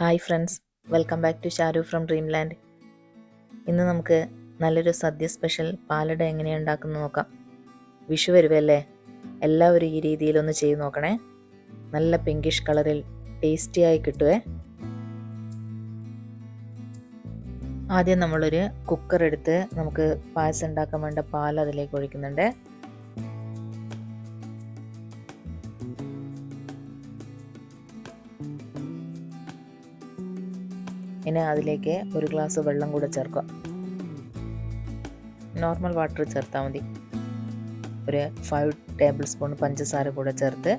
Hi friends, welcome back to Sharu from Dreamland. ഇന്ന് നമുക്ക് നല്ലൊരു സദ്യ സ്പെഷ്യൽ പാലട എങ്ങനെയാണ് ഉണ്ടാക്കുന്നത് നോക്കാം. വിഷു വരുവല്ലേ, എല്ലാവരും ഈ രീതിയിലൊന്ന് ചെയ്ത് നോക്കണേ. നല്ല പിങ്കിഷ് കളറിൽ ടേസ്റ്റിയായി കിട്ടുവേ. ആദ്യം നമ്മളൊരു കുക്കർ എടുത്ത് നമുക്ക് പായസം ഉണ്ടാക്കാൻ വേണ്ട പാൽ അതിലേക്ക് ഒഴിക്കുന്നുണ്ട്. ഇനി അതിലേക്ക് ഒരു ഗ്ലാസ് വെള്ളം കൂടെ ചേർക്കുക. നോർമൽ വാട്ടർ ചേർത്താൽ മതി. ഒരു 5 ടേബിൾ സ്പൂൺ പഞ്ചസാര കൂടെ ചേർത്ത്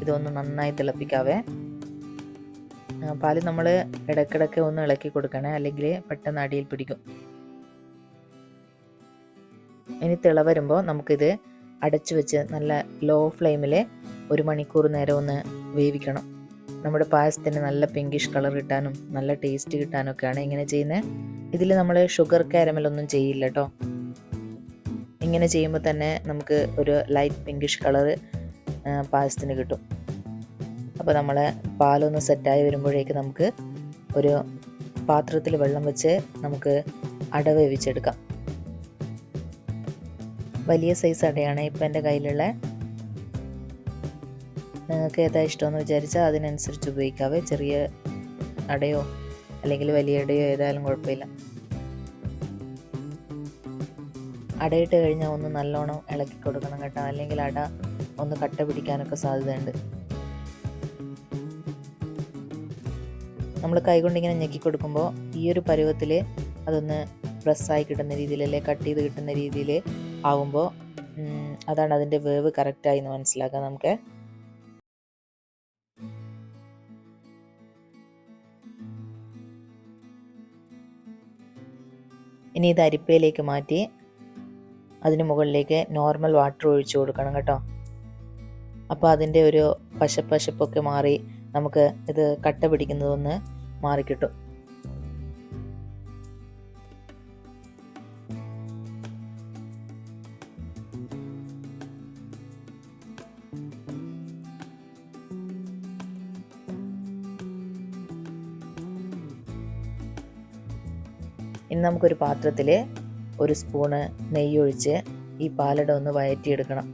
ഇതൊന്ന് നന്നായി തിളപ്പിക്കാവേ. പാല് നമ്മൾ ഇടയ്ക്കിടയ്ക്ക് ഒന്ന് ഇളക്കി കൊടുക്കണേ, അല്ലെങ്കിൽ പെട്ടെന്ന് അടിയിൽ പിടിക്കും. ഇനി തിള വരുമ്പോൾ നമുക്കിത് അടച്ചു വെച്ച് നല്ല ലോ ഫ്ലെയിമിൽ 1 മണിക്കൂർ നേരം ഒന്ന് വേവിക്കണം. നമ്മുടെ പായസത്തിന് നല്ല പിങ്കിഷ് കളർ കിട്ടാനും നല്ല ടേസ്റ്റ് കിട്ടാനൊക്കെയാണ് ഇങ്ങനെ ചെയ്യുന്നത്. ഇതിൽ നമ്മൾ ഷുഗർ കാരമലൊന്നും ചെയ്യില്ല കേട്ടോ. ഇങ്ങനെ ചെയ്യുമ്പോൾ തന്നെ നമുക്ക് ഒരു ലൈറ്റ് പിങ്കിഷ് കളർ പായസത്തിന് കിട്ടും. അപ്പോൾ നമ്മൾ പാലൊന്ന് സെറ്റായി വരുമ്പോഴേക്ക് നമുക്ക് ഒരു പാത്രത്തിൽ വെള്ളം വെച്ച് നമുക്ക് അട വേവിച്ചെടുക്കാം. വലിയ സൈസ് അടയാണ് ഇപ്പം എൻ്റെ കയ്യിലുള്ള. നിങ്ങൾക്ക് ഏതാ ഇഷ്ടമെന്ന് വിചാരിച്ചാൽ അതിനനുസരിച്ച് ഉപയോഗിക്കാവേ. ചെറിയ അടയോ അല്ലെങ്കിൽ വലിയ അടയോ ഏതായാലും കുഴപ്പമില്ല. അടയിട്ട് കഴിഞ്ഞാൽ ഒന്ന് നല്ലോണം ഇളക്കി കൊടുക്കണം കേട്ടോ, അല്ലെങ്കിൽ അട ഒന്ന് കട്ട പിടിക്കാനൊക്കെ സാധ്യതയുണ്ട്. നമ്മൾ കൈകൊണ്ടിങ്ങനെ ഞെക്കി കൊടുക്കുമ്പോൾ ഈ ഒരു പരുവത്തിൽ അതൊന്ന് പ്രസ്സായി കിട്ടുന്ന രീതിയിൽ, അല്ലെങ്കിൽ കട്ട് ചെയ്ത് കിട്ടുന്ന രീതിയിൽ ആവുമ്പോൾ അതാണ് അതിൻ്റെ വേവ് കറക്റ്റായി എന്ന് മനസ്സിലാക്കാം നമുക്ക്. ഇനി ഇത് അരിപ്പയിലേക്ക് മാറ്റി അതിന് മുകളിലേക്ക് നോർമൽ വാട്ടർ ഒഴിച്ചു കൊടുക്കണം കേട്ടോ. അപ്പോൾ അതിൻ്റെ ഒരു പശപ്പൊക്കെ മാറി നമുക്ക് ഇത് കട്ട പിടിക്കുന്നതൊന്ന് മാറിക്കിട്ടും. ഇനി നമുക്കൊരു പാത്രത്തിൽ 1 സ്പൂണ് നെയ്യ് ഒഴിച്ച് ഈ പാലട ഒന്ന് വഴറ്റിയെടുക്കണം.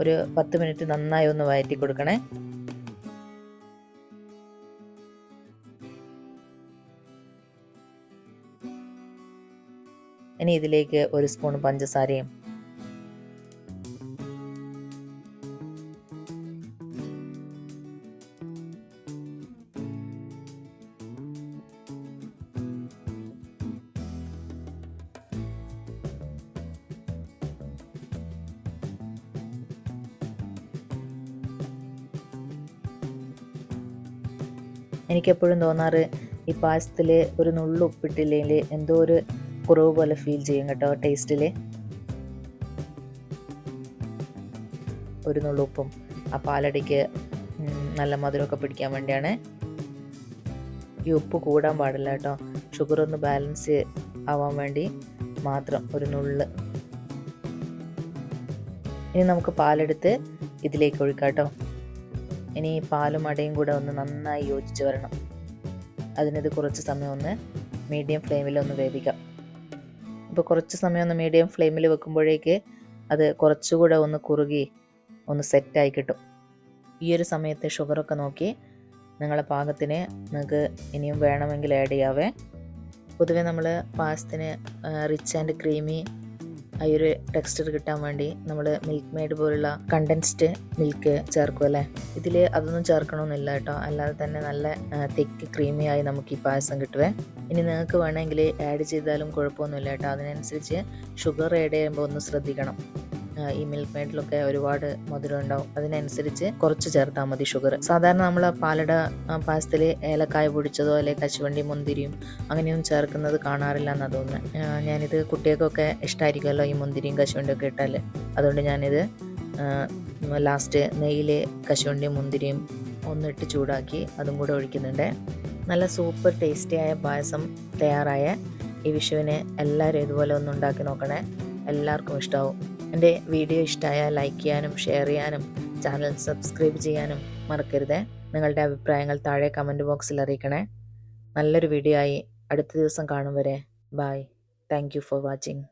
ഒരു 10 മിനിറ്റ് നന്നായി ഒന്ന് വഴറ്റി കൊടുക്കണേ. ഇനി ഇതിലേക്ക് 1 സ്പൂൺ പഞ്ചസാരയും എനിക്കെപ്പോഴും തോന്നാറ് ഈ പായസത്തിൽ ഒരു നുള്ളു ഉപ്പിട്ടില്ലെങ്കിൽ എന്തോ ഒരു കുറവ് പോലെ ഫീൽ ചെയ്യും കേട്ടോ ടേസ്റ്റിൽ. ഒരു നുള്ളു ഉപ്പും ആ പാലടയ്ക്ക് നല്ല മധുരമൊക്കെ പിടിക്കാൻ വേണ്ടിയാണ്. ഈ ഉപ്പ് കൂടാൻ പാടില്ല കേട്ടോ, ഷുഗർ ഒന്ന് ബാലൻസ് ആവാൻ വേണ്ടി മാത്രം ഒരു നുള്ള്. ഇനി നമുക്ക് പാലെടുത്ത് ഇതിലേക്ക് ഒഴിക്കാം കേട്ടോ. ഇനി പാലും അടയും കൂടെ ഒന്ന് നന്നായി യോജിച്ച് വരണം. അതിനിത് കുറച്ച് സമയം ഒന്ന് മീഡിയം ഫ്ലെയിമിൽ ഒന്ന് വേവിക്കാം. ഇപ്പോൾ കുറച്ച് സമയം ഒന്ന് മീഡിയം ഫ്ലെയിമിൽ വെക്കുമ്പോഴേക്ക് അത് കുറച്ചുകൂടെ ഒന്ന് കുറുകി ഒന്ന് സെറ്റായി കിട്ടും. ഈ ഒരു സമയത്ത് ഷുഗറൊക്കെ നോക്കി നിങ്ങളെ പാകത്തിന് നിങ്ങൾക്ക് ഇനിയും വേണമെങ്കിൽ ആഡ് ചെയ്യാവേ. പൊതുവേ നമ്മൾ പായസത്തിന് റിച്ച് ആൻഡ് ക്രീമി ആ ഒരു ടെക്സ്ചർ കിട്ടാൻ വേണ്ടി നമ്മൾ മിൽക്ക് മെയ്ഡ് പോലുള്ള കണ്ടൻസ്ഡ് മിൽക്ക് ചേർക്കും അല്ലേ. ഇതിൽ അതൊന്നും ചേർക്കണമെന്നില്ല കേട്ടോ, അല്ലാതെ തന്നെ നല്ല തിക്ക് ക്രീമി ആയി നമുക്ക് ഈ പായസം കിട്ടുവേ. ഇനി നിങ്ങൾക്ക് വേണമെങ്കിൽ ആഡ് ചെയ്താലും കുഴപ്പമൊന്നുമില്ല കേട്ടോ. അതിനനുസരിച്ച് ഷുഗർ ആഡ് ചെയ്യുമ്പോൾ ഒന്ന് ശ്രദ്ധിക്കണം. ഈ മിൽക്ക് മെയ്ഡിലൊക്കെ ഒരുപാട് മധുരം ഉണ്ടാവും, അതിനനുസരിച്ച് കുറച്ച് ചേർത്താൽ മതി ഷുഗർ. സാധാരണ നമ്മൾ പാലട പായസത്തിൽ ഏലക്കായ പൊടിച്ചതോ അല്ലെങ്കിൽ കശുവണ്ടി മുന്തിരിയും അങ്ങനെയൊന്നും ചേർക്കുന്നത് കാണാറില്ല എന്നാണ് തോന്നുന്നത്. ഞാനിത് കുട്ടികൾക്കൊക്കെ ഇഷ്ടമായിരിക്കുമല്ലോ ഈ മുന്തിരിയും കശുവണ്ടിയും ഒക്കെ ഇട്ടാൽ, അതുകൊണ്ട് ഞാനിത് ലാസ്റ്റ് നെയ്യിൽ കശുവണ്ടിയും മുന്തിരിയും ഒന്നിട്ട് ചൂടാക്കി അതും കൂടെ ഒഴിക്കുന്നുണ്ട്. നല്ല സൂപ്പർ ടേസ്റ്റിയായ പായസം തയ്യാറായ ഈ വിഷുവിന് എല്ലാവരും ഇതുപോലെ ഒന്ന് ഉണ്ടാക്കി നോക്കണേ, എല്ലാവർക്കും ഇഷ്ടമാവും. എൻ്റെ വീഡിയോ ഇഷ്ടമായാൽ ലൈക്ക് ചെയ്യാനും ഷെയർ ചെയ്യാനും ചാനൽ സബ്സ്ക്രൈബ് ചെയ്യാനും മറക്കരുത്. നിങ്ങളുടെ അഭിപ്രായങ്ങൾ താഴെ കമൻറ്റ് ബോക്സിൽ അറിയിക്കണേ. നല്ലൊരു വീഡിയോ ആയി അടുത്ത ദിവസം കാണും വരെ. Bye. Thank you for watching.